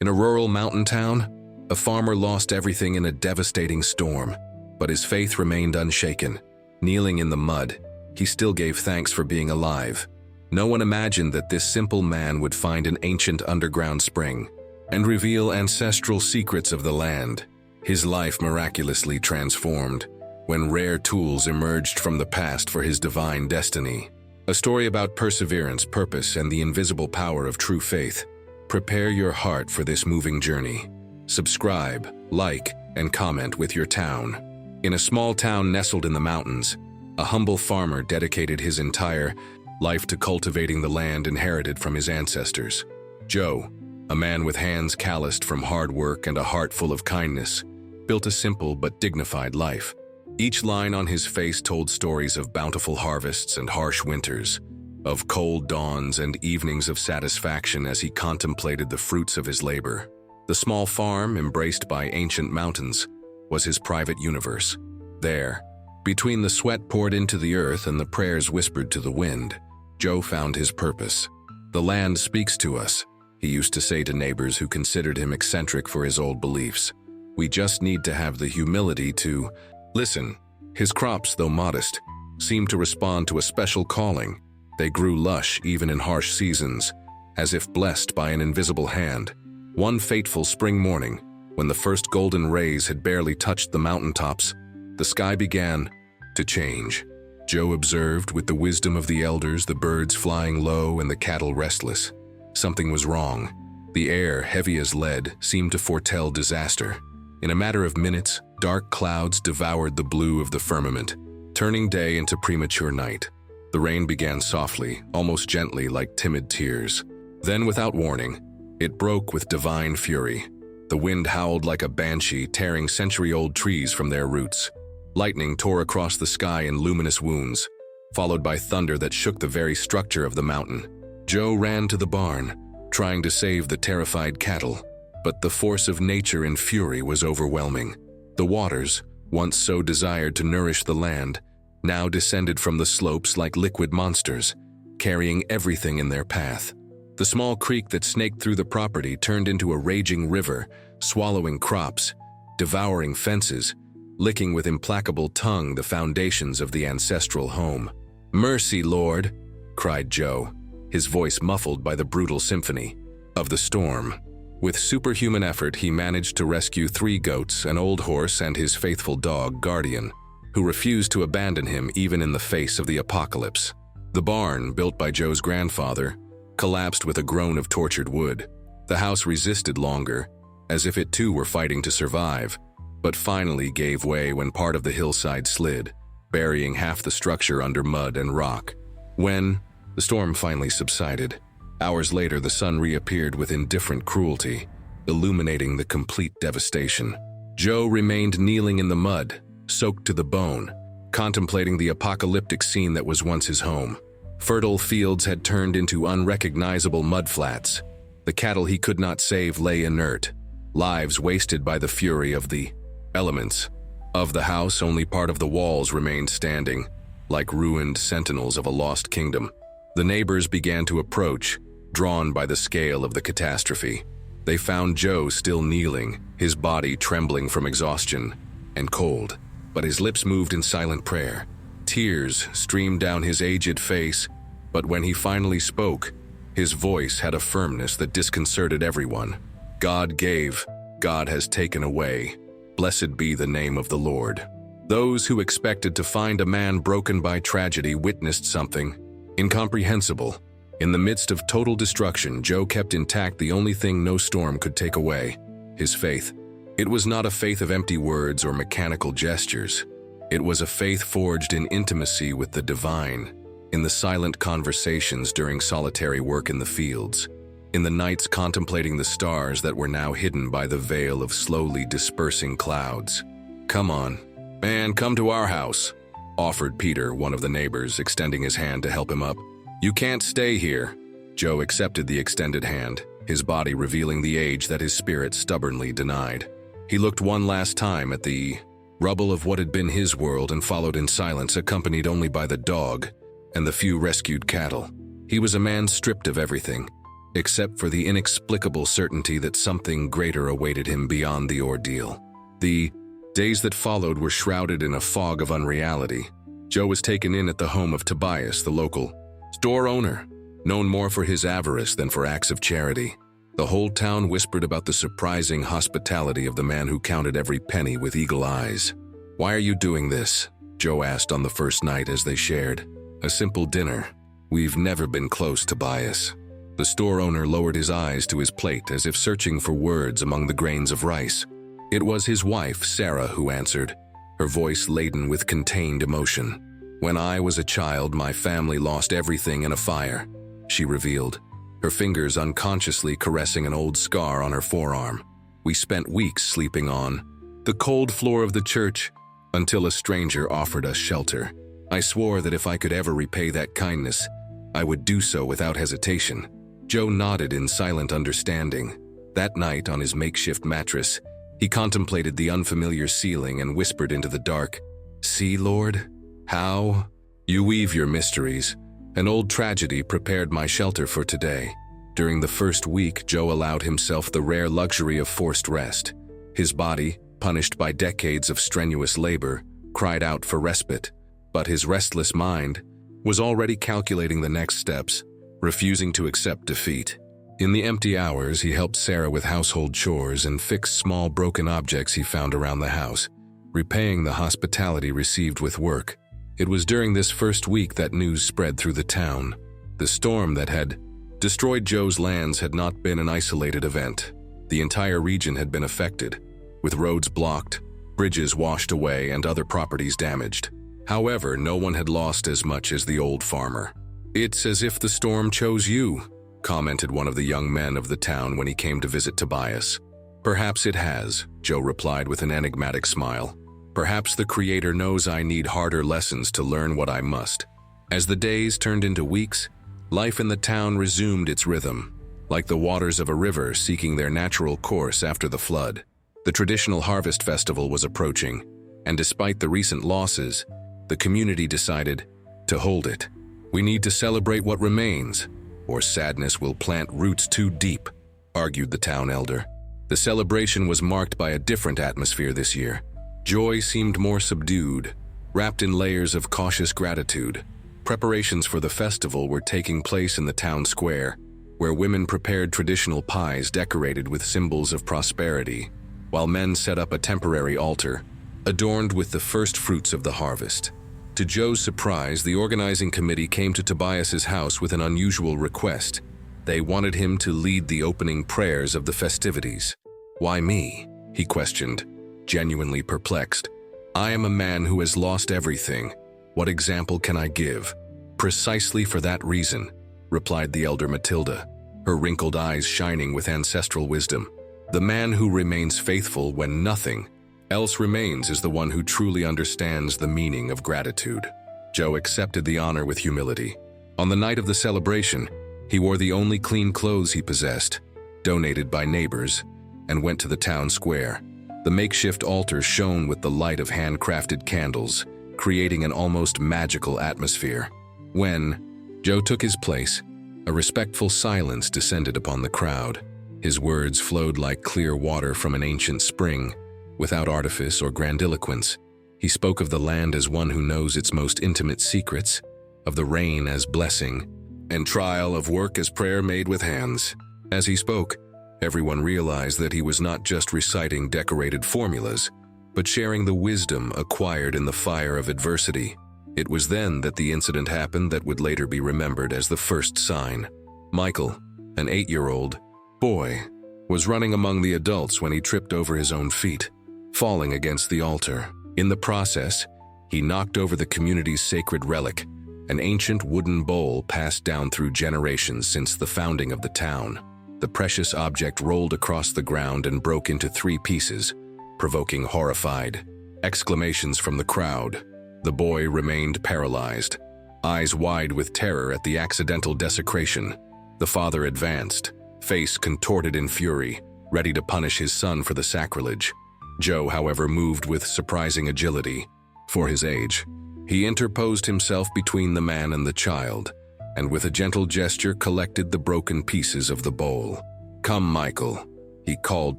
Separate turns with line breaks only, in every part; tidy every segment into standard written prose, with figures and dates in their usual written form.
In a rural mountain town, a farmer lost everything in a devastating storm, but his faith remained unshaken. Kneeling in the mud, he still gave thanks for being alive. No one imagined that this simple man would find an ancient underground spring and reveal ancestral secrets of the land. His life miraculously transformed when rare tools emerged from the past for his divine destiny. A story about perseverance, purpose, and the invisible power of true faith. Prepare your heart for this moving journey. Subscribe, like, and comment with your town. In a small town nestled in the mountains, a humble farmer dedicated his entire life to cultivating the land inherited from his ancestors. Joe, a man with hands calloused from hard work and a heart full of kindness, built a simple but dignified life. Each line on his face told stories of bountiful harvests and harsh winters, of cold dawns and evenings of satisfaction as he contemplated the fruits of his labor. The small farm, embraced by ancient mountains, was his private universe. There, between the sweat poured into the earth and the prayers whispered to the wind, Joe found his purpose. "The land speaks to us," he used to say to neighbors who considered him eccentric for his old beliefs. "We just need to have the humility to listen." His crops, though modest, seemed to respond to a special calling. They grew lush even in harsh seasons, as if blessed by an invisible hand. One fateful spring morning, when the first golden rays had barely touched the mountaintops, the sky began to change. Joe observed with the wisdom of the elders the birds flying low and the cattle restless. Something was wrong. The air, heavy as lead, seemed to foretell disaster. In a matter of minutes, dark clouds devoured the blue of the firmament, turning day into premature night. The rain began softly, almost gently, like timid tears. Then, without warning, it broke with divine fury. The wind howled like a banshee, tearing century-old trees from their roots. Lightning tore across the sky in luminous wounds, followed by thunder that shook the very structure of the mountain. Joe ran to the barn, trying to save the terrified cattle, but the force of nature in fury was overwhelming. The waters, once so desired to nourish the land, now descended from the slopes like liquid monsters, carrying everything in their path. The small creek that snaked through the property turned into a raging river, swallowing crops, devouring fences, licking with implacable tongue the foundations of the ancestral home. "Mercy, Lord!" cried Joe, his voice muffled by the brutal symphony of the storm. With superhuman effort, he managed to rescue 3 goats, an old horse, and his faithful dog, Guardian, who refused to abandon him even in the face of the apocalypse. The barn, built by Joe's grandfather, collapsed with a groan of tortured wood. The house resisted longer, as if it too were fighting to survive, but finally gave way when part of the hillside slid, burying half the structure under mud and rock. When the storm finally subsided, hours later the sun reappeared with indifferent cruelty, illuminating the complete devastation. Joe remained kneeling in the mud, soaked to the bone, contemplating the apocalyptic scene that was once his home. Fertile fields had turned into unrecognizable mudflats. The cattle he could not save lay inert, lives wasted by the fury of the elements. Of the house, only part of the walls remained standing, like ruined sentinels of a lost kingdom. The neighbors began to approach, drawn by the scale of the catastrophe. They found Joe still kneeling, his body trembling from exhaustion and cold, but his lips moved in silent prayer. Tears streamed down his aged face, but when he finally spoke, his voice had a firmness that disconcerted everyone. "God gave, God has taken away. Blessed be the name of the Lord." Those who expected to find a man broken by tragedy witnessed something incomprehensible. In the midst of total destruction, Joe kept intact the only thing no storm could take away: his faith. It was not a faith of empty words or mechanical gestures. It was a faith forged in intimacy with the divine, in the silent conversations during solitary work in the fields, in the nights contemplating the stars that were now hidden by the veil of slowly dispersing clouds. "Come on, man, come to our house," offered Peter, one of the neighbors, extending his hand to help him up. "You can't stay here." Joe accepted the extended hand, his body revealing the age that his spirit stubbornly denied. He looked one last time at the rubble of what had been his world and followed in silence, accompanied only by the dog and the few rescued cattle. He was a man stripped of everything, except for the inexplicable certainty that something greater awaited him beyond the ordeal. The days that followed were shrouded in a fog of unreality. Joe was taken in at the home of Tobias, the local store owner, known more for his avarice than for acts of charity. The whole town whispered about the surprising hospitality of the man who counted every penny with eagle eyes. "Why are you doing this?" Joe asked on the first night as they shared a simple dinner. "We've never been close, Tobias." The store owner lowered his eyes to his plate as if searching for words among the grains of rice. It was his wife, Sarah, who answered, her voice laden with contained emotion. "When I was a child, my family lost everything in a fire," she revealed, her fingers unconsciously caressing an old scar on her forearm. "We spent weeks sleeping on the cold floor of the church until a stranger offered us shelter. I swore that if I could ever repay that kindness, I would do so without hesitation." Joe nodded in silent understanding. That night, on his makeshift mattress, he contemplated the unfamiliar ceiling and whispered into the dark, "See, Lord, how you weave your mysteries. An old tragedy prepared my shelter for today." During the first week, Joe allowed himself the rare luxury of forced rest. His body, punished by decades of strenuous labor, cried out for respite, but his restless mind was already calculating the next steps, refusing to accept defeat. In the empty hours, he helped Sarah with household chores and fixed small broken objects he found around the house, repaying the hospitality received with work. It was during this first week that news spread through the town. The storm that had destroyed Joe's lands had not been an isolated event. The entire region had been affected, with roads blocked, bridges washed away, and other properties damaged. However, no one had lost as much as the old farmer. "It's as if the storm chose you," commented one of the young men of the town when he came to visit Tobias. "Perhaps it has," Joe replied with an enigmatic smile. "Perhaps the Creator knows I need harder lessons to learn what I must." As the days turned into weeks, life in the town resumed its rhythm, like the waters of a river seeking their natural course after the flood. The traditional harvest festival was approaching, and despite the recent losses, the community decided to hold it. "We need to celebrate what remains, or sadness will plant roots too deep," argued the town elder. The celebration was marked by a different atmosphere this year. Joy seemed more subdued, wrapped in layers of cautious gratitude. Preparations for the festival were taking place in the town square, where women prepared traditional pies decorated with symbols of prosperity, while men set up a temporary altar, adorned with the first fruits of the harvest. To Joe's surprise, the organizing committee came to Tobias's house with an unusual request. They wanted him to lead the opening prayers of the festivities. "Why me?" he questioned, genuinely perplexed. "I am a man who has lost everything. What example can I give?" "Precisely for that reason," replied the elder Matilda, her wrinkled eyes shining with ancestral wisdom. "The man who remains faithful when nothing else remains is the one who truly understands the meaning of gratitude." Joe accepted the honor with humility. On the night of the celebration, he wore the only clean clothes he possessed, donated by neighbors, and went to the town square. The makeshift altar shone with the light of handcrafted candles, creating an almost magical atmosphere. When Joe took his place, a respectful silence descended upon the crowd. His words flowed like clear water from an ancient spring, without artifice or grandiloquence. He spoke of the land as one who knows its most intimate secrets, of the rain as blessing, and trial of work as prayer made with hands. As he spoke, everyone realized that he was not just reciting decorated formulas, but sharing the wisdom acquired in the fire of adversity. It was then that the incident happened that would later be remembered as the first sign. Michael, an 8-year-old boy, was running among the adults when he tripped over his own feet, falling against the altar. In the process, he knocked over the community's sacred relic, an ancient wooden bowl passed down through generations since the founding of the town. The precious object rolled across the ground and broke into 3 pieces, provoking horrified exclamations from the crowd. The boy remained paralyzed, eyes wide with terror at the accidental desecration. The father advanced, face contorted in fury, ready to punish his son for the sacrilege. Joe, however, moved with surprising agility. For his age, he interposed himself between the man and the child, and with a gentle gesture collected the broken pieces of the bowl. "Come, Michael," he called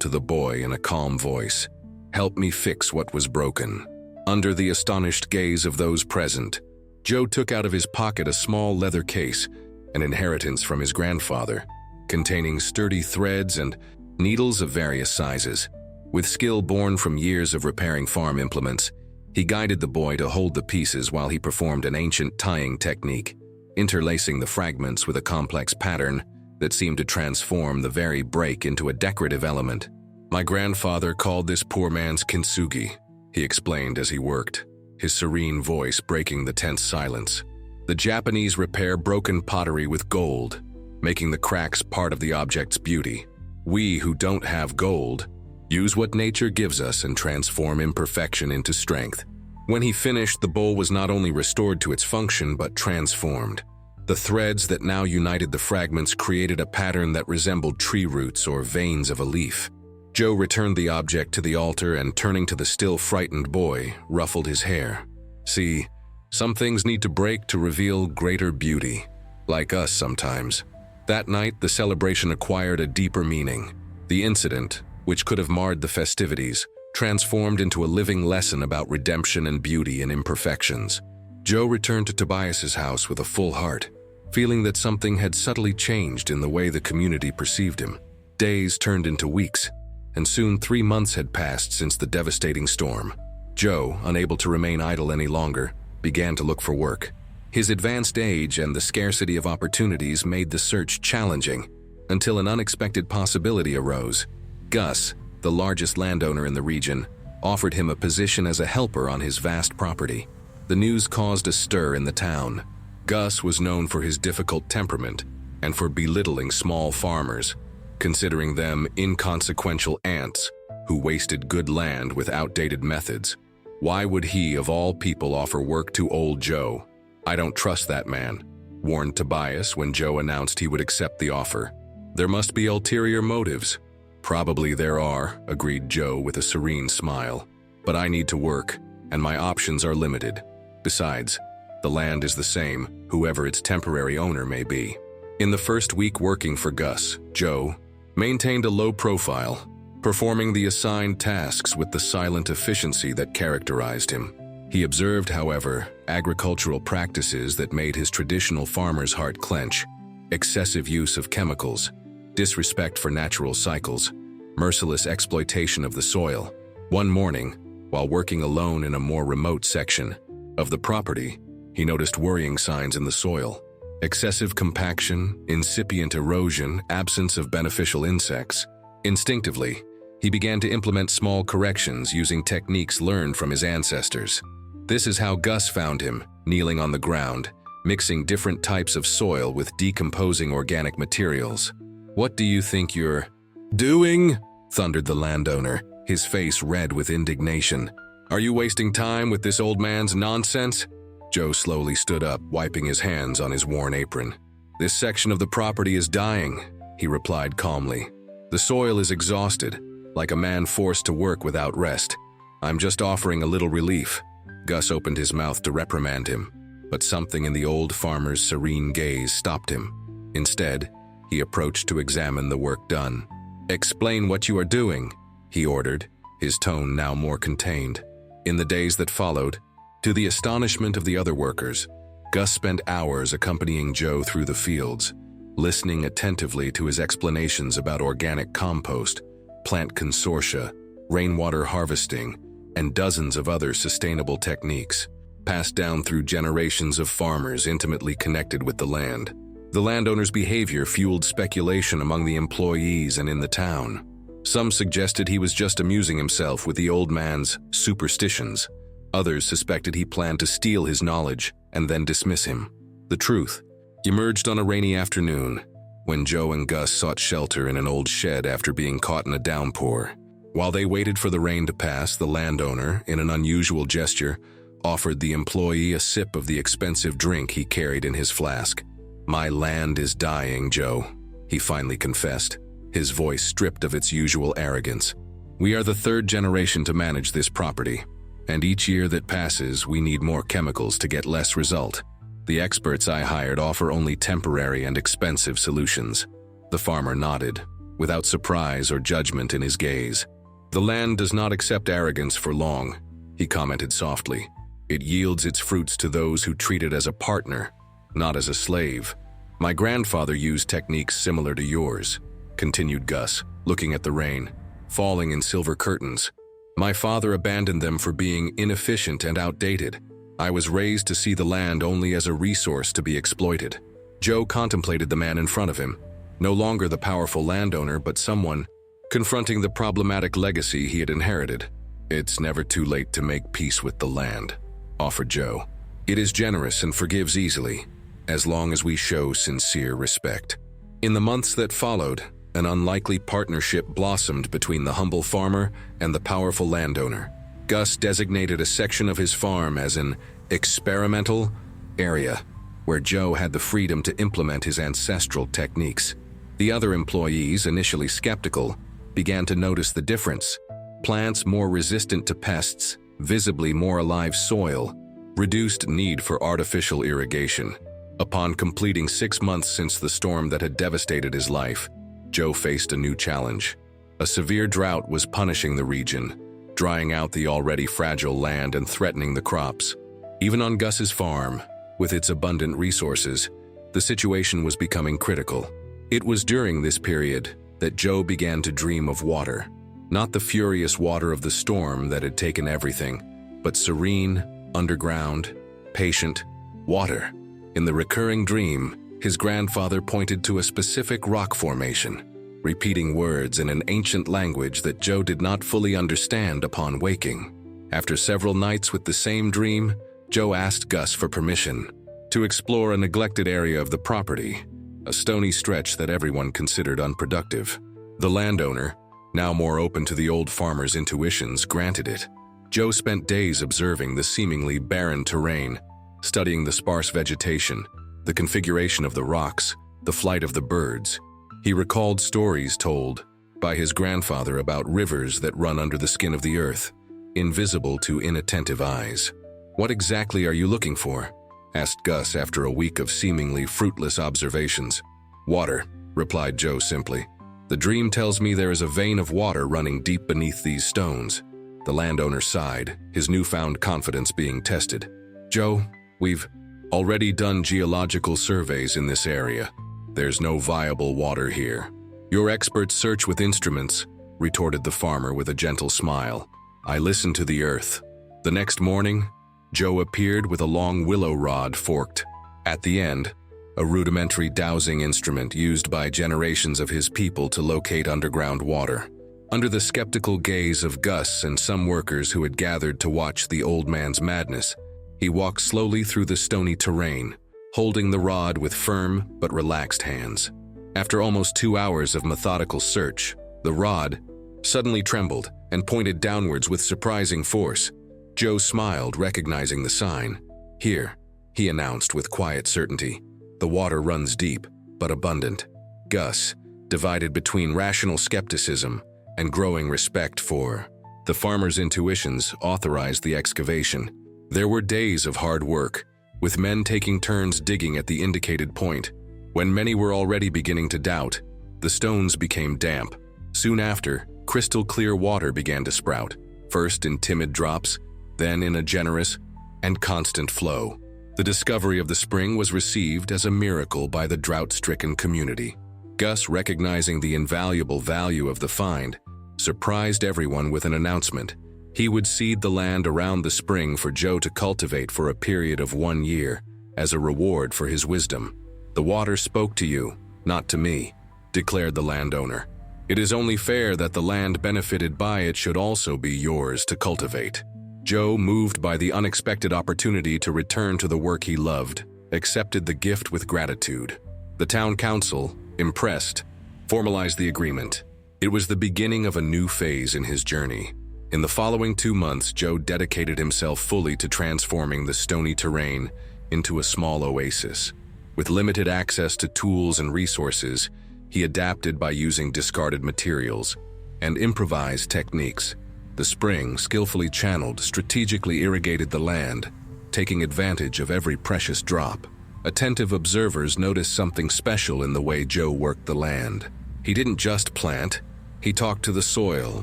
to the boy in a calm voice. "Help me fix what was broken." Under the astonished gaze of those present, Joe took out of his pocket a small leather case, an inheritance from his grandfather, containing sturdy threads and needles of various sizes. With skill born from years of repairing farm implements, he guided the boy to hold the pieces while he performed an ancient tying technique, interlacing the fragments with a complex pattern that seemed to transform the very break into a decorative element. "My grandfather called this poor man's kintsugi," he explained as he worked, his serene voice breaking the tense silence. "The Japanese repair broken pottery with gold, making the cracks part of the object's beauty. We who don't have gold use what nature gives us and transform imperfection into strength." When he finished, the bowl was not only restored to its function but transformed. The threads that now united the fragments created a pattern that resembled tree roots or veins of a leaf. Joe returned the object to the altar and, turning to the still frightened boy, ruffled his hair. "See, some things need to break to reveal greater beauty, like us sometimes." That night, the celebration acquired a deeper meaning. The incident, which could have marred the festivities, transformed into a living lesson about redemption and beauty in imperfections. Joe returned to Tobias's house with a full heart, feeling that something had subtly changed in the way the community perceived him. Days turned into weeks, and soon 3 months had passed since the devastating storm. Joe, unable to remain idle any longer, began to look for work. His advanced age and the scarcity of opportunities made the search challenging, until an unexpected possibility arose. Gus, the largest landowner in the region, offered him a position as a helper on his vast property. The news caused a stir in the town. Gus was known for his difficult temperament and for belittling small farmers, considering them inconsequential ants who wasted good land with outdated methods. Why would he, of all people, offer work to old Joe? "I don't trust that man," warned Tobias when Joe announced he would accept the offer. "There must be ulterior motives." "Probably there are," agreed Joe with a serene smile. "But I need to work, and my options are limited. Besides, the land is the same, whoever its temporary owner may be." In the first week working for Gus, Joe maintained a low profile, performing the assigned tasks with the silent efficiency that characterized him. He observed, however, agricultural practices that made his traditional farmer's heart clench: excessive use of chemicals, disrespect for natural cycles, merciless exploitation of the soil. One morning, while working alone in a more remote section of the property, he noticed worrying signs in the soil: excessive compaction, incipient erosion, absence of beneficial insects. Instinctively, he began to implement small corrections using techniques learned from his ancestors. This is how Gus found him, kneeling on the ground, mixing different types of soil with decomposing organic materials. "What do you think you're doing?" thundered the landowner, his face red with indignation. "Are you wasting time with this old man's nonsense?" Joe slowly stood up, wiping his hands on his worn apron. "This section of the property is dying," he replied calmly. "The soil is exhausted, like a man forced to work without rest. I'm just offering a little relief." Gus opened his mouth to reprimand him, but something in the old farmer's serene gaze stopped him. Instead, he approached to examine the work done. "Explain what you are doing," he ordered, his tone now more contained. In the days that followed, to the astonishment of the other workers, Gus spent hours accompanying Joe through the fields, listening attentively to his explanations about organic compost, plant consortia, rainwater harvesting, and dozens of other sustainable techniques, passed down through generations of farmers intimately connected with the land. The landowner's behavior fueled speculation among the employees and in the town. Some suggested he was just amusing himself with the old man's superstitions. Others suspected he planned to steal his knowledge and then dismiss him. The truth emerged on a rainy afternoon, when Joe and Gus sought shelter in an old shed after being caught in a downpour. While they waited for the rain to pass, the landowner, in an unusual gesture, offered the employee a sip of the expensive drink he carried in his flask. "My land is dying, Joe," he finally confessed, his voice stripped of its usual arrogance. "We are the third generation to manage this property, and each year that passes we need more chemicals to get less result. The experts I hired offer only temporary and expensive solutions." The farmer nodded, without surprise or judgment in his gaze. "The land does not accept arrogance for long," he commented softly. "It yields its fruits to those who treat it as a partner, not as a slave. My grandfather used techniques similar to yours," continued Gus, looking at the rain, falling in silver curtains. "My father abandoned them for being inefficient and outdated. I was raised to see the land only as a resource to be exploited." Joe contemplated the man in front of him, no longer the powerful landowner, but someone confronting the problematic legacy he had inherited. "It's never too late to make peace with the land," offered Joe. "It is generous and forgives easily, as long as we show sincere respect." In the months that followed, an unlikely partnership blossomed between the humble farmer and the powerful landowner. Gus designated a section of his farm as an experimental area, where Joe had the freedom to implement his ancestral techniques. The other employees, initially skeptical, began to notice the difference. Plants more resistant to pests, visibly more alive soil, reduced need for artificial irrigation. Upon completing 6 months since the storm that had devastated his life, Joe faced a new challenge. A severe drought was punishing the region, drying out the already fragile land and threatening the crops. Even on Gus's farm, with its abundant resources, the situation was becoming critical. It was during this period that Joe began to dream of water. Not the furious water of the storm that had taken everything, but serene, underground, patient water. In the recurring dream, his grandfather pointed to a specific rock formation, repeating words in an ancient language that Joe did not fully understand upon waking. After several nights with the same dream, Joe asked Gus for permission to explore a neglected area of the property, a stony stretch that everyone considered unproductive. The landowner, now more open to the old farmer's intuitions, granted it. Joe spent days observing the seemingly barren terrain, studying the sparse vegetation, the configuration of the rocks, the flight of the birds. He recalled stories told by his grandfather about rivers that run under the skin of the earth, invisible to inattentive eyes. "What exactly are you looking for?" asked Gus after a week of seemingly fruitless observations. "Water," replied Joe simply. "The dream tells me there is a vein of water running deep beneath these stones." The landowner sighed, his newfound confidence being tested. "Joe, we've already done geological surveys in this area. There's no viable water here." "Your experts search with instruments," retorted the farmer with a gentle smile. "I listen to the earth." The next morning, Joe appeared with a long willow rod forked. At the end, a rudimentary dowsing instrument used by generations of his people to locate underground water. Under the skeptical gaze of Gus and some workers who had gathered to watch the old man's madness, he walked slowly through the stony terrain, holding the rod with firm but relaxed hands. After almost 2 hours of methodical search, the rod suddenly trembled and pointed downwards with surprising force. Joe smiled, recognizing the sign. "Here," he announced with quiet certainty. "The water runs deep, but abundant." Gus, divided between rational skepticism and growing respect for the farmer's intuitions, authorized the excavation. There were days of hard work, with men taking turns digging at the indicated point. When many were already beginning to doubt, the stones became damp. Soon after, crystal clear water began to sprout, first in timid drops, then in a generous and constant flow. The discovery of the spring was received as a miracle by the drought-stricken community. Gus, recognizing the invaluable value of the find, surprised everyone with an announcement. He would cede the land around the spring for Joe to cultivate for a period of 1 year, as a reward for his wisdom. "The water spoke to you, not to me," declared the landowner. "It is only fair that the land benefited by it should also be yours to cultivate." Joe, moved by the unexpected opportunity to return to the work he loved, accepted the gift with gratitude. The town council, impressed, formalized the agreement. It was the beginning of a new phase in his journey. In the following 2 months, Joe dedicated himself fully to transforming the stony terrain into a small oasis. With limited access to tools and resources, he adapted by using discarded materials and improvised techniques. The spring, skillfully channeled, strategically irrigated the land, taking advantage of every precious drop. Attentive observers noticed something special in the way Joe worked the land. He didn't just plant. He talked to the soil,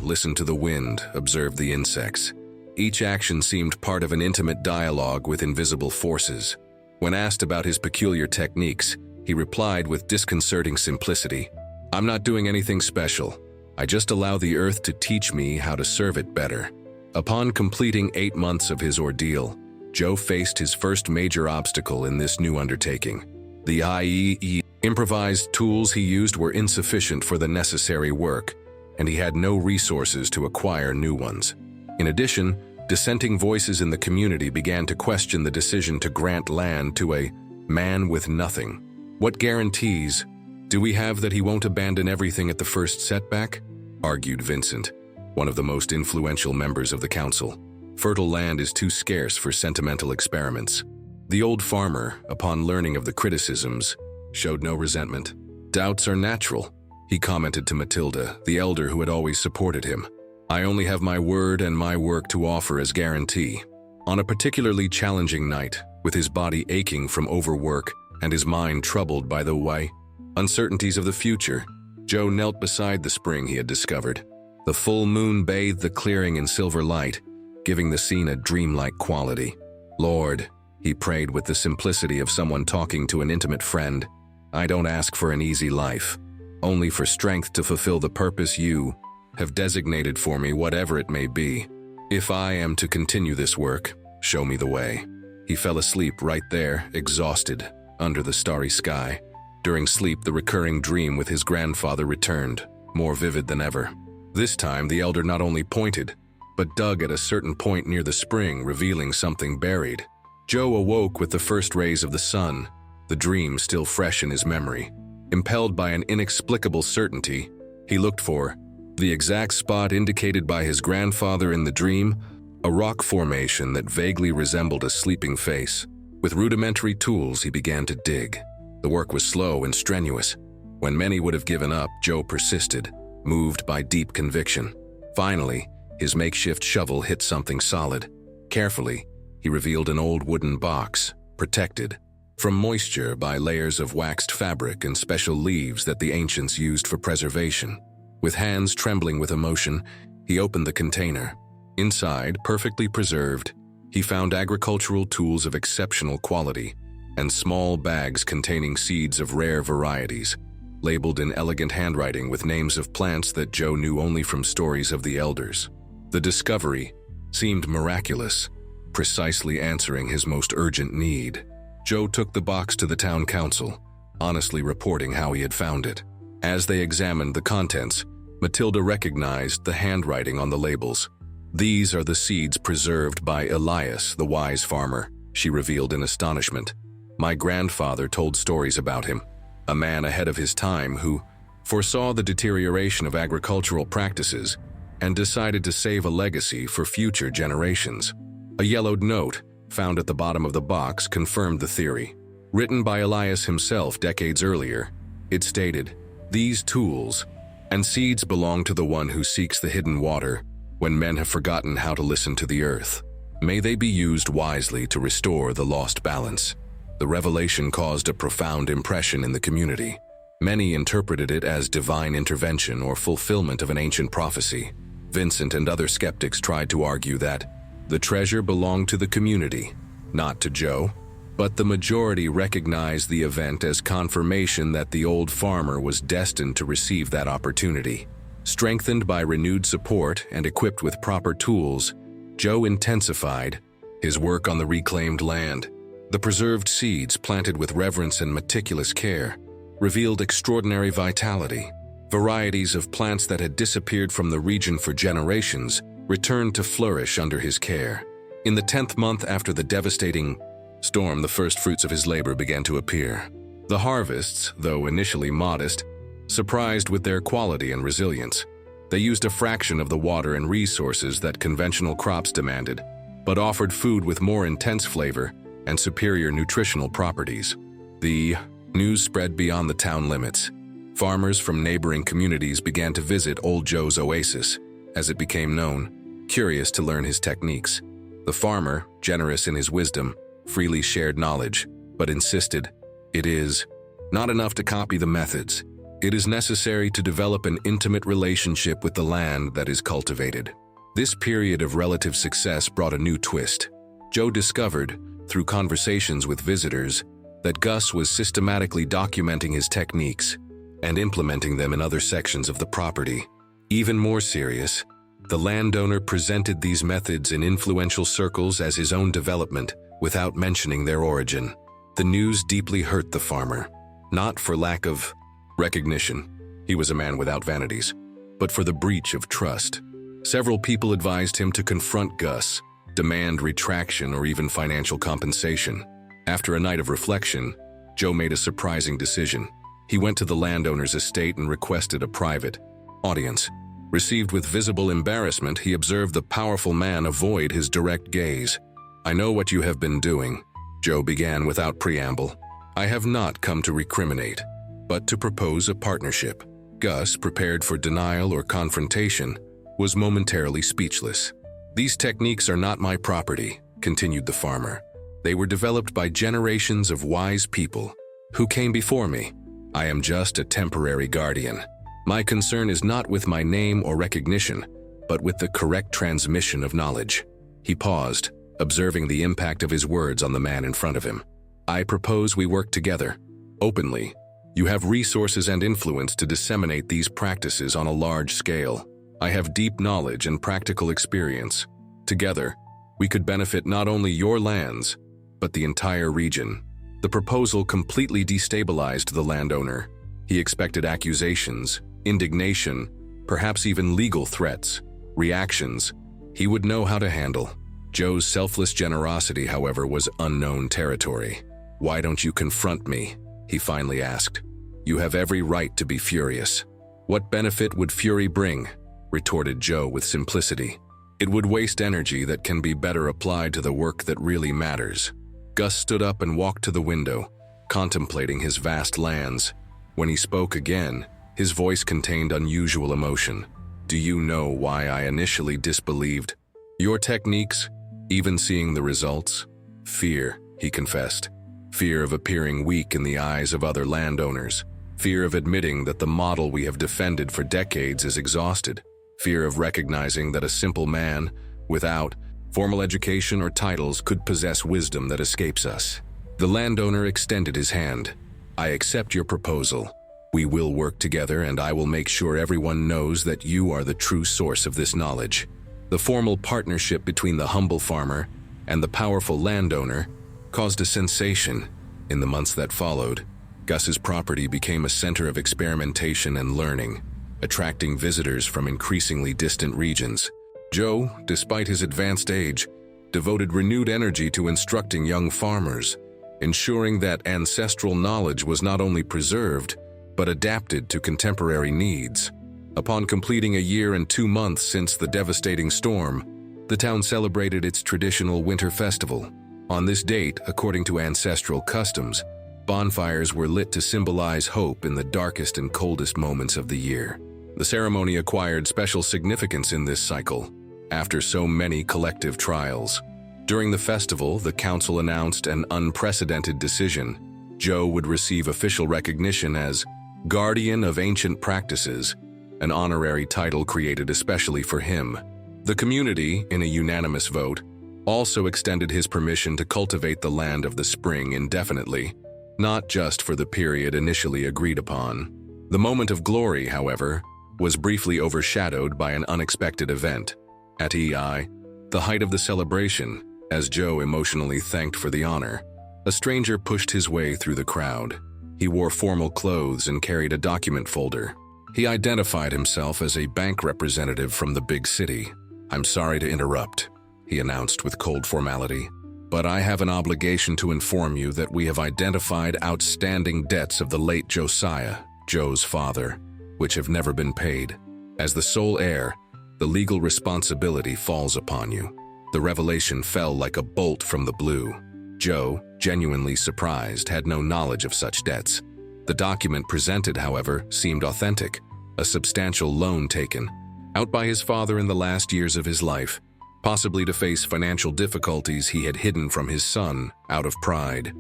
listened to the wind, observed the insects. Each action seemed part of an intimate dialogue with invisible forces. When asked about his peculiar techniques, he replied with disconcerting simplicity, "I'm not doing anything special. I just allow the earth to teach me how to serve it better." Upon completing 8 months of his ordeal, Joe faced his first major obstacle in this new undertaking. The improvised tools he used were insufficient for the necessary work, and he had no resources to acquire new ones. In addition, dissenting voices in the community began to question the decision to grant land to a man with nothing. "What guarantees do we have that he won't abandon everything at the first setback?" argued Vincent, one of the most influential members of the council. "Fertile land is too scarce for sentimental experiments." The old farmer, upon learning of the criticisms, showed no resentment. "Doubts are natural," he commented to Matilda, the elder who had always supported him. "I only have my word and my work to offer as guarantee." On a particularly challenging night, with his body aching from overwork and his mind troubled by the uncertainties of the future, Joe knelt beside the spring he had discovered. The full moon bathed the clearing in silver light, giving the scene a dreamlike quality. "Lord," he prayed with the simplicity of someone talking to an intimate friend, "I don't ask for an easy life, only for strength to fulfill the purpose you have designated for me, whatever it may be. If I am to continue this work, show me the way." He fell asleep right there, exhausted, under the starry sky. During sleep, the recurring dream with his grandfather returned, more vivid than ever. This time, the elder not only pointed, but dug at a certain point near the spring, revealing something buried. Joe awoke with the first rays of the sun, the dream still fresh in his memory. Impelled by an inexplicable certainty, he looked for the exact spot indicated by his grandfather in the dream, a rock formation that vaguely resembled a sleeping face. With rudimentary tools, he began to dig. The work was slow and strenuous. When many would have given up, Joe persisted, moved by deep conviction. Finally, his makeshift shovel hit something solid. Carefully, he revealed an old wooden box, protected from moisture by layers of waxed fabric and special leaves that the ancients used for preservation. With hands trembling with emotion, he opened the container. Inside, perfectly preserved, he found agricultural tools of exceptional quality and small bags containing seeds of rare varieties, labeled in elegant handwriting with names of plants that Joe knew only from stories of the elders. The discovery seemed miraculous, precisely answering his most urgent need. Joe took the box to the town council, honestly reporting how he had found it. As they examined the contents, Matilda recognized the handwriting on the labels. "These are the seeds preserved by Elias, the wise farmer," she revealed in astonishment. "My grandfather told stories about him, a man ahead of his time who foresaw the deterioration of agricultural practices and decided to save a legacy for future generations." A yellowed note found at the bottom of the box confirmed the theory. Written by Elias himself decades earlier, it stated, "These tools and seeds belong to the one who seeks the hidden water when men have forgotten how to listen to the earth. May they be used wisely to restore the lost balance." The revelation caused a profound impression in the community. Many interpreted it as divine intervention or fulfillment of an ancient prophecy. Vincent and other skeptics tried to argue that the treasure belonged to the community, not to Joe, but the majority recognized the event as confirmation that the old farmer was destined to receive that opportunity. Strengthened by renewed support and equipped with proper tools, Joe intensified his work on the reclaimed land. The preserved seeds, planted with reverence and meticulous care, revealed extraordinary vitality. Varieties of plants that had disappeared from the region for generations returned to flourish under his care. In the 10th month after the devastating storm, the first fruits of his labor began to appear. The harvests, though initially modest, surprised with their quality and resilience. They used a fraction of the water and resources that conventional crops demanded, but offered food with more intense flavor and superior nutritional properties. The news spread beyond the town limits. Farmers from neighboring communities began to visit Old Joe's oasis, as it became known, curious to learn his techniques. The farmer, generous in his wisdom, freely shared knowledge, but insisted, "It is not enough to copy the methods. It is necessary to develop an intimate relationship with the land that is cultivated." This period of relative success brought a new twist. Joe discovered, through conversations with visitors, that Gus was systematically documenting his techniques and implementing them in other sections of the property. Even more serious, the landowner presented these methods in influential circles as his own development without mentioning their origin. The news deeply hurt the farmer, not for lack of recognition, he was a man without vanities, but for the breach of trust. Several people advised him to confront Gus, demand retraction, or even financial compensation. After a night of reflection, Joe made a surprising decision. He went to the landowner's estate and requested a private audience. Received with visible embarrassment, he observed the powerful man avoid his direct gaze. "I know what you have been doing," Joe began without preamble. "I have not come to recriminate, but to propose a partnership." Gus, prepared for denial or confrontation, was momentarily speechless. "These techniques are not my property," continued the farmer. "They were developed by generations of wise people who came before me. I am just a temporary guardian. My concern is not with my name or recognition, but with the correct transmission of knowledge." He paused, observing the impact of his words on the man in front of him. "I propose we work together, openly. You have resources and influence to disseminate these practices on a large scale. I have deep knowledge and practical experience. Together, we could benefit not only your lands, but the entire region." The proposal completely destabilized the landowner. He expected accusations, indignation, perhaps even legal threats, reactions he would know how to handle. Joe's selfless generosity, however, was unknown territory. "Why don't you confront me?" he finally asked. "You have every right to be furious." "What benefit would fury bring?" retorted Joe with simplicity. "It would waste energy that can be better applied to the work that really matters." Gus stood up and walked to the window, contemplating his vast lands. When he spoke again, his voice contained unusual emotion. "Do you know why I initially disbelieved your techniques, even seeing the results? Fear," he confessed. "Fear of appearing weak in the eyes of other landowners. Fear of admitting that the model we have defended for decades is exhausted. Fear of recognizing that a simple man, without formal education or titles, could possess wisdom that escapes us." The landowner extended his hand. "I accept your proposal. We will work together, and I will make sure everyone knows that you are the true source of this knowledge." The formal partnership between the humble farmer and the powerful landowner caused a sensation. In the months that followed, Gus's property became a center of experimentation and learning, attracting visitors from increasingly distant regions. Joe, despite his advanced age, devoted renewed energy to instructing young farmers, ensuring that ancestral knowledge was not only preserved, but adapted to contemporary needs. Upon completing a year and 2 months since the devastating storm, the town celebrated its traditional winter festival. On this date, according to ancestral customs, bonfires were lit to symbolize hope in the darkest and coldest moments of the year. The ceremony acquired special significance in this cycle, after so many collective trials. During the festival, the council announced an unprecedented decision. Joe would receive official recognition as Guardian of Ancient Practices, an honorary title created especially for him. The community, in a unanimous vote, also extended his permission to cultivate the land of the spring indefinitely, not just for the period initially agreed upon. The moment of glory, however, was briefly overshadowed by an unexpected event. At EI, the height of the celebration, as Joe emotionally thanked for the honor, a stranger pushed his way through the crowd. He wore formal clothes and carried a document folder. He identified himself as a bank representative from the big city. "I'm sorry to interrupt," he announced with cold formality, "but I have an obligation to inform you that we have identified outstanding debts of the late Josiah, Joe's father, which have never been paid. As the sole heir, the legal responsibility falls upon you." The revelation fell like a bolt from the blue. Joe, genuinely surprised, had no knowledge of such debts. The document presented, however, seemed authentic, a substantial loan taken out by his father in the last years of his life, possibly to face financial difficulties he had hidden from his son out of pride.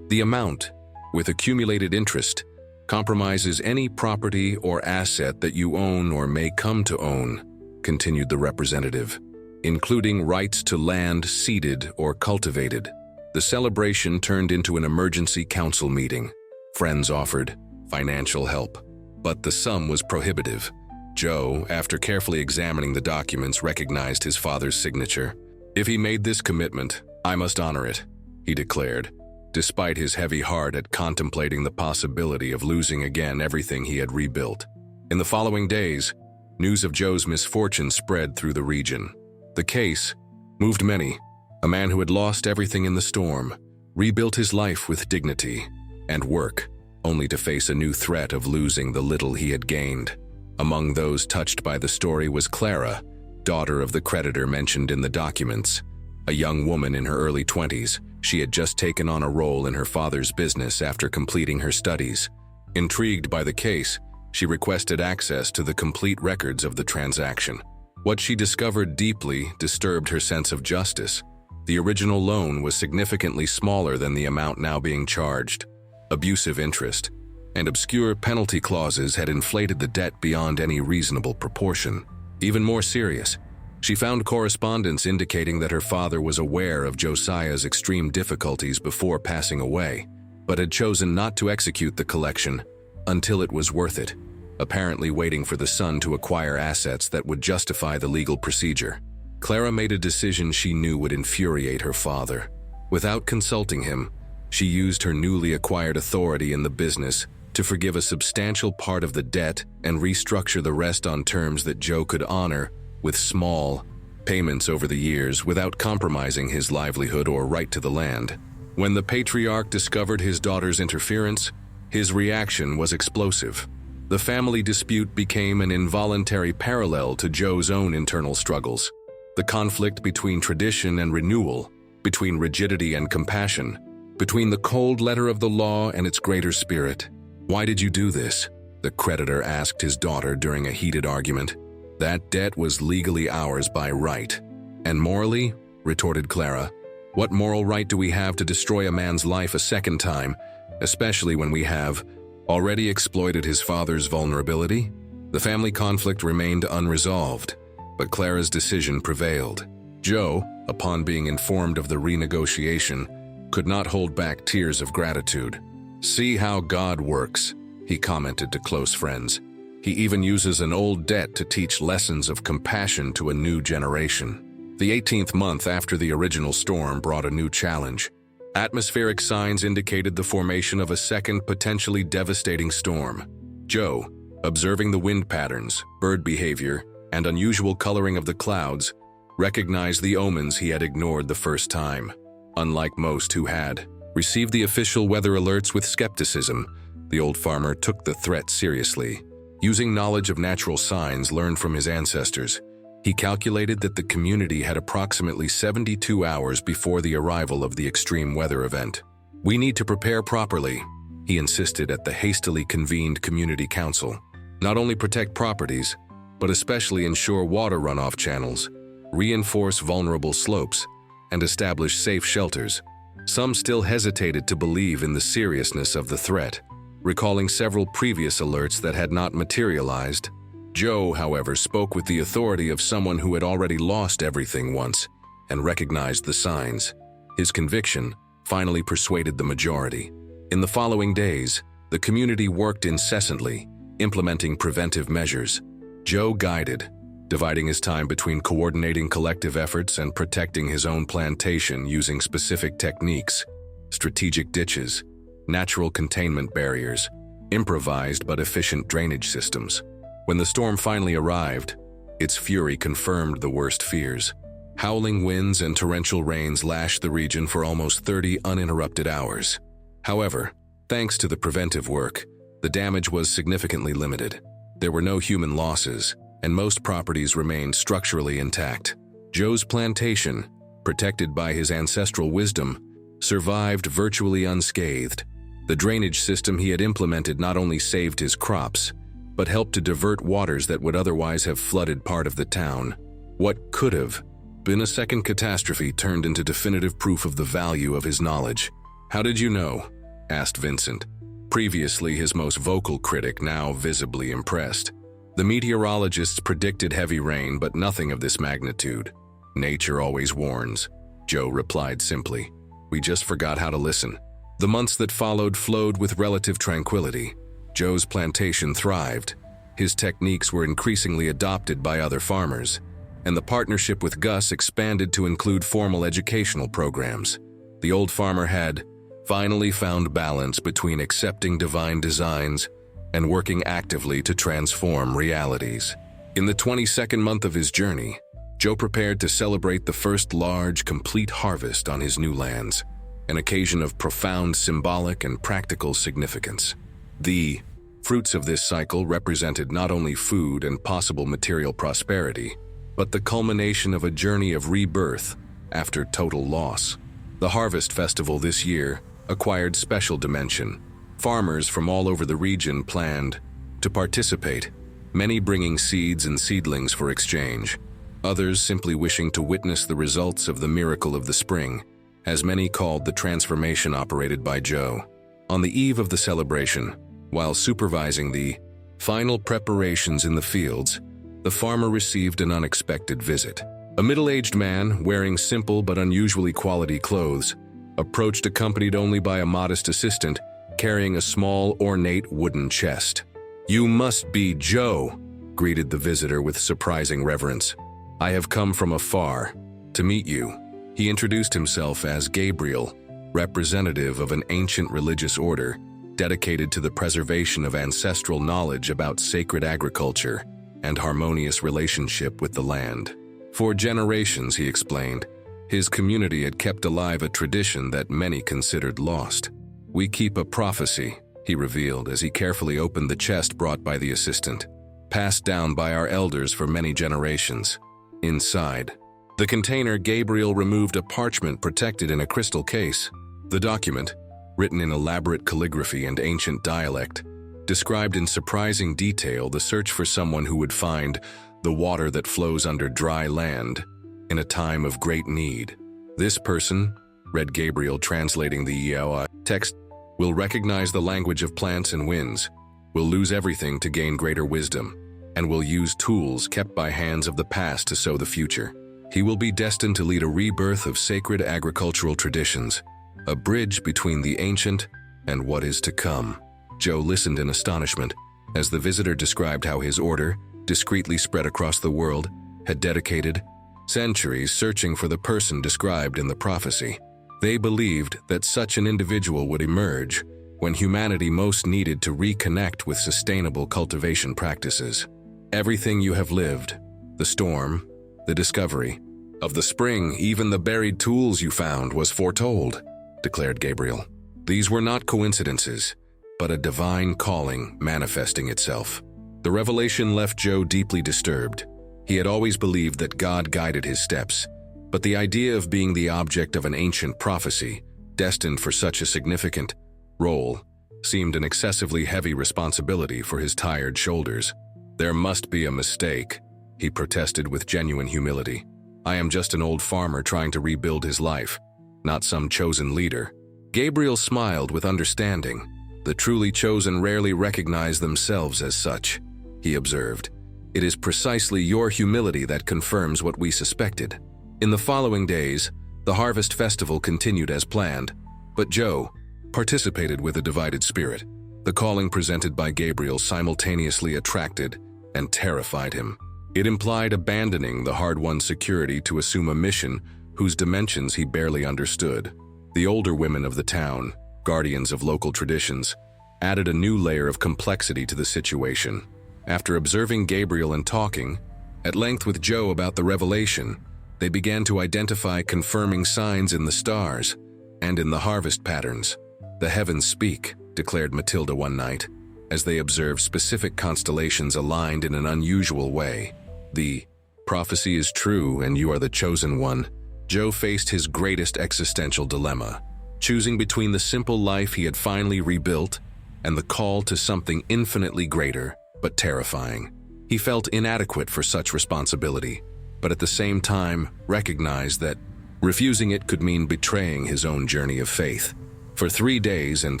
The amount, with accumulated interest, compromises any property or asset that you own or may come to own, continued the representative, including rights to land ceded or cultivated. The celebration turned into an emergency council meeting. Friends offered financial help, but the sum was prohibitive. Joe, after carefully examining the documents, recognized his father's signature. "If he made this commitment, I must honor it," he declared, despite his heavy heart at contemplating the possibility of losing again everything he had rebuilt. In the following days, news of Joe's misfortune spread through the region. The case moved many. A man who had lost everything in the storm rebuilt his life with dignity and work, only to face a new threat of losing the little he had gained. Among those touched by the story was Clara, daughter of the creditor mentioned in the documents. A young woman in her early 20s, she had just taken on a role in her father's business after completing her studies. Intrigued by the case, she requested access to the complete records of the transaction. What she discovered deeply disturbed her sense of justice. The original loan was significantly smaller than the amount now being charged. Abusive interest and obscure penalty clauses had inflated the debt beyond any reasonable proportion. Even more serious, she found correspondence indicating that her father was aware of Josiah's extreme difficulties before passing away, but had chosen not to execute the collection until it was worth it, apparently waiting for the son to acquire assets that would justify the legal procedure. Clara made a decision she knew would infuriate her father. Without consulting him, she used her newly acquired authority in the business to forgive a substantial part of the debt and restructure the rest on terms that Joe could honor with small payments over the years without compromising his livelihood or right to the land. When the patriarch discovered his daughter's interference, his reaction was explosive. The family dispute became an involuntary parallel to Joe's own internal struggles. The conflict between tradition and renewal, between rigidity and compassion, between the cold letter of the law and its greater spirit. "Why did you do this?" the creditor asked his daughter during a heated argument. "That debt was legally ours by right." "And morally?" retorted Clara. "What moral right do we have to destroy a man's life a second time, especially when we have already exploited his father's vulnerability?" The family conflict remained unresolved, but Clara's decision prevailed. Joe, upon being informed of the renegotiation, could not hold back tears of gratitude. "See how God works," he commented to close friends. "He even uses an old debt to teach lessons of compassion to a new generation." The 18th month after the original storm brought a new challenge. Atmospheric signs indicated the formation of a second potentially devastating storm. Joe, observing the wind patterns, bird behavior, and unusual coloring of the clouds, recognized the omens he had ignored the first time. Unlike most who had received the official weather alerts with skepticism, the old farmer took the threat seriously. Using knowledge of natural signs learned from his ancestors, he calculated that the community had approximately 72 hours before the arrival of the extreme weather event. "We need to prepare properly," he insisted at the hastily convened community council. "Not only protect properties, but especially ensure water runoff channels, reinforce vulnerable slopes, and establish safe shelters." Some still hesitated to believe in the seriousness of the threat, recalling several previous alerts that had not materialized. Joe, however, spoke with the authority of someone who had already lost everything once and recognized the signs. His conviction finally persuaded the majority. In the following days, the community worked incessantly, implementing preventive measures. Joe guided, dividing his time between coordinating collective efforts and protecting his own plantation using specific techniques: strategic ditches, natural containment barriers, improvised but efficient drainage systems. When the storm finally arrived, its fury confirmed the worst fears. Howling winds and torrential rains lashed the region for almost 30 uninterrupted hours. However, thanks to the preventive work, the damage was significantly limited. There were no human losses, and most properties remained structurally intact. Joe's plantation, protected by his ancestral wisdom, survived virtually unscathed. The drainage system he had implemented not only saved his crops, but helped to divert waters that would otherwise have flooded part of the town. What could have been a second catastrophe turned into definitive proof of the value of his knowledge. "How did you know?" asked Vincent, previously his most vocal critic, now visibly impressed. The meteorologists predicted heavy rain, but nothing of this magnitude. Nature always warns, Joe replied simply. We just forgot how to listen. The months that followed flowed with relative tranquility. Joe's plantation thrived. His techniques were increasingly adopted by other farmers, and the partnership with Gus expanded to include formal educational programs. The old farmer had finally found balance between accepting divine designs and working actively to transform realities. In the 22nd month of his journey, Joe prepared to celebrate the first large, complete harvest on his new lands, an occasion of profound symbolic and practical significance. The fruits of this cycle represented not only food and possible material prosperity, but the culmination of a journey of rebirth after total loss. The Harvest Festival this year acquired special dimension. Farmers from all over the region planned to participate, many bringing seeds and seedlings for exchange, others simply wishing to witness the results of the miracle of the spring, as many called the transformation operated by Joe. On the eve of the celebration, while supervising the final preparations in the fields, the farmer received an unexpected visit. A middle-aged man, wearing simple but unusually quality clothes, approached accompanied only by a modest assistant, carrying a small, ornate wooden chest. "You must be Joe," greeted the visitor with surprising reverence. "I have come from afar to meet you." He introduced himself as Gabriel, representative of an ancient religious order dedicated to the preservation of ancestral knowledge about sacred agriculture and harmonious relationship with the land. For generations, he explained, his community had kept alive a tradition that many considered lost. "We keep a prophecy," he revealed as he carefully opened the chest brought by the assistant, "passed down by our elders for many generations." Inside the container, Gabriel removed a parchment protected in a crystal case. The document, written in elaborate calligraphy and ancient dialect, described in surprising detail the search for someone who would find the water that flows under dry land in a time of great need. "This person," read Gabriel, translating the text, "will recognize the language of plants and winds, will lose everything to gain greater wisdom, and will use tools kept by hands of the past to sow the future. He will be destined to lead a rebirth of sacred agricultural traditions, a bridge between the ancient and what is to come." Joe listened in astonishment as the visitor described how his order, discreetly spread across the world, had dedicated centuries searching for the person described in the prophecy. They believed that such an individual would emerge when humanity most needed to reconnect with sustainable cultivation practices. "Everything you have lived, the storm, the discovery of the spring, even the buried tools you found, was foretold," declared Gabriel. "These were not coincidences, but a divine calling manifesting itself." The revelation left Joe deeply disturbed. He had always believed that God guided his steps, but the idea of being the object of an ancient prophecy, destined for such a significant role, seemed an excessively heavy responsibility for his tired shoulders. "There must be a mistake," he protested with genuine humility. "I am just an old farmer trying to rebuild his life, not some chosen leader." Gabriel smiled with understanding. "The truly chosen rarely recognize themselves as such," he observed. "It is precisely your humility that confirms what we suspected." In the following days, the Harvest Festival continued as planned, but Joe participated with a divided spirit. The calling presented by Gabriel simultaneously attracted and terrified him. It implied abandoning the hard-won security to assume a mission whose dimensions he barely understood. The older women of the town, guardians of local traditions, added a new layer of complexity to the situation. After observing Gabriel and talking at length with Joe about the revelation, they began to identify confirming signs in the stars and in the harvest patterns. "The heavens speak," declared Matilda one night, as they observed specific constellations aligned in an unusual way. "The prophecy is true, and you are the chosen one." Joe faced his greatest existential dilemma, choosing between the simple life he had finally rebuilt and the call to something infinitely greater, but terrifying. He felt inadequate for such responsibility, but at the same time recognized that refusing it could mean betraying his own journey of faith. For 3 days and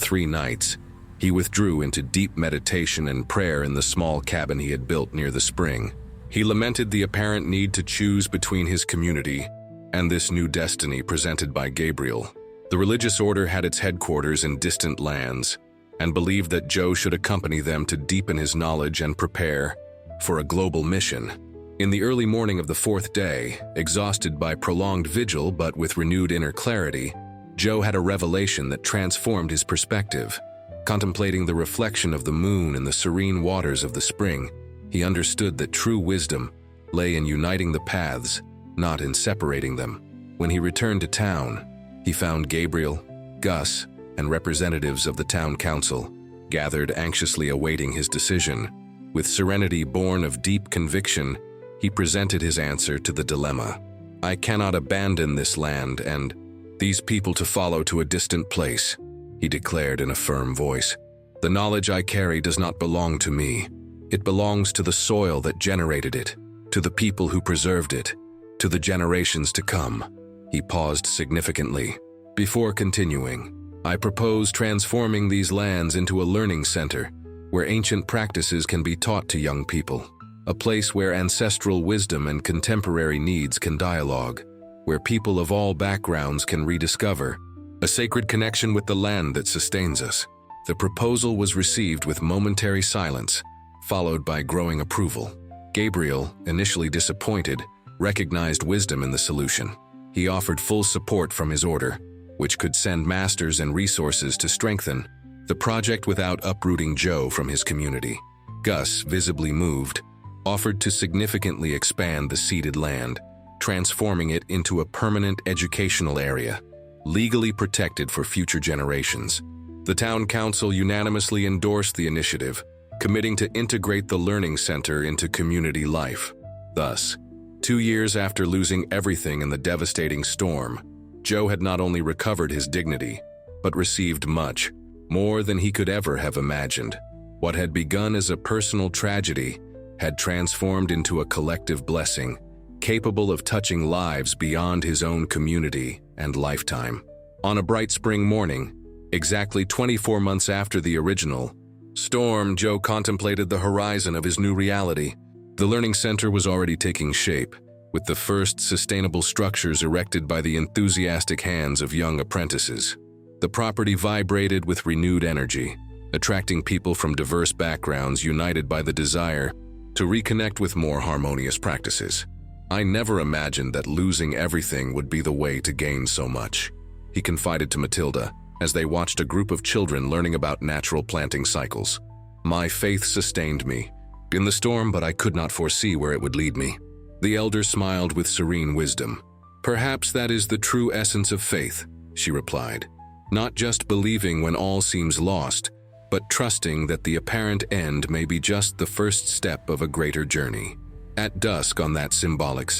3 nights, he withdrew into deep meditation and prayer in the small cabin he had built near the spring. He lamented the apparent need to choose between his community and this new destiny presented by Gabriel. The religious order had its headquarters in distant lands and believed that Joe should accompany them to deepen his knowledge and prepare for a global mission. In the early morning of the 4th day, exhausted by prolonged vigil but with renewed inner clarity, Joe had a revelation that transformed his perspective. Contemplating the reflection of the moon in the serene waters of the spring, he understood that true wisdom lay in uniting the paths, not in separating them. When he returned to town, he found Gabriel, Gus, and representatives of the town council gathered anxiously awaiting his decision. With serenity born of deep conviction, he presented his answer to the dilemma. "I cannot abandon this land and these people to follow to a distant place," he declared in a firm voice. "The knowledge I carry does not belong to me. It belongs to the soil that generated it, to the people who preserved it, to the generations to come." He paused significantly. Before continuing, "I propose transforming these lands into a learning center where ancient practices can be taught to young people, a place where ancestral wisdom and contemporary needs can dialogue, where people of all backgrounds can rediscover a sacred connection with the land that sustains us." The proposal was received with momentary silence, followed by growing approval. Gabriel, initially disappointed, recognized wisdom in the solution. He offered full support from his order, which could send masters and resources to strengthen the project without uprooting Joe from his community. Gus, visibly moved, offered to significantly expand the ceded land, transforming it into a permanent educational area, legally protected for future generations. The town council unanimously endorsed the initiative, committing to integrate the learning center into community life. Thus, 2 years after losing everything in the devastating storm, Joe had not only recovered his dignity, but received much, more than he could ever have imagined. What had begun as a personal tragedy had transformed into a collective blessing, capable of touching lives beyond his own community and lifetime. On a bright spring morning, exactly 24 months after the original storm, Joe contemplated the horizon of his new reality. The learning center was already taking shape, with the first sustainable structures erected by the enthusiastic hands of young apprentices. The property vibrated with renewed energy, attracting people from diverse backgrounds united by the desire to reconnect with more harmonious practices. "I never imagined that losing everything would be the way to gain so much," he confided to Matilda as they watched a group of children learning about natural planting cycles. "My faith sustained me in the storm, but I could not foresee where it would lead me." The elder smiled with serene wisdom. "Perhaps that is the true essence of faith," she replied. "Not just believing when all seems lost, but trusting that the apparent end may be just the first step of a greater journey." At dusk on that symbolic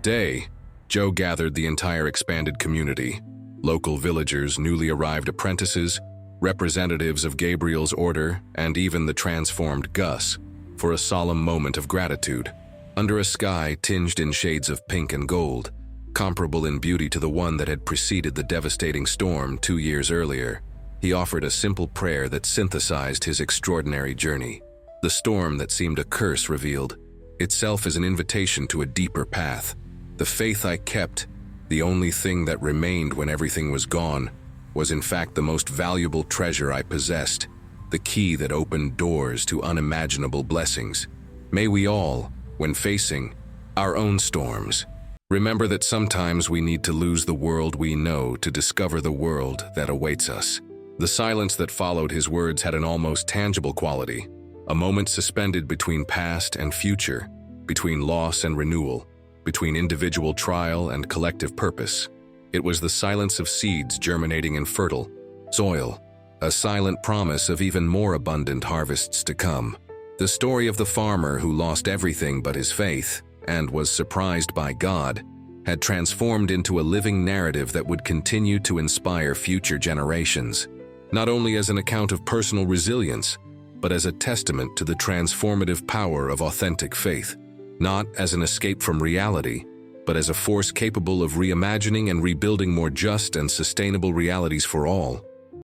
day, Joe gathered the entire expanded community, local villagers, newly arrived apprentices, representatives of Gabriel's order, and even the transformed Gus, for a solemn moment of gratitude. Under a sky tinged in shades of pink and gold, comparable in beauty to the one that had preceded the devastating storm 2 years earlier, he offered a simple prayer that synthesized his extraordinary journey. The storm that seemed a curse revealed itself as an invitation to a deeper path. "The faith I kept, the only thing that remained when everything was gone, was in fact the most valuable treasure I possessed, the key that opened doors to unimaginable blessings. May we all, when facing our own storms, remember that sometimes we need to lose the world we know to discover the world that awaits us." The silence that followed his words had an almost tangible quality, a moment suspended between past and future, between loss and renewal, between individual trial and collective purpose. It was the silence of seeds germinating in fertile soil, a silent promise of even more abundant harvests to come. The story of the farmer who lost everything but his faith and was surprised by God had transformed into a living narrative that would continue to inspire future generations, not only as an account of personal resilience, but as a testament to the transformative power of authentic faith, not as an escape from reality, but as a force capable of reimagining and rebuilding more just and sustainable realities for all.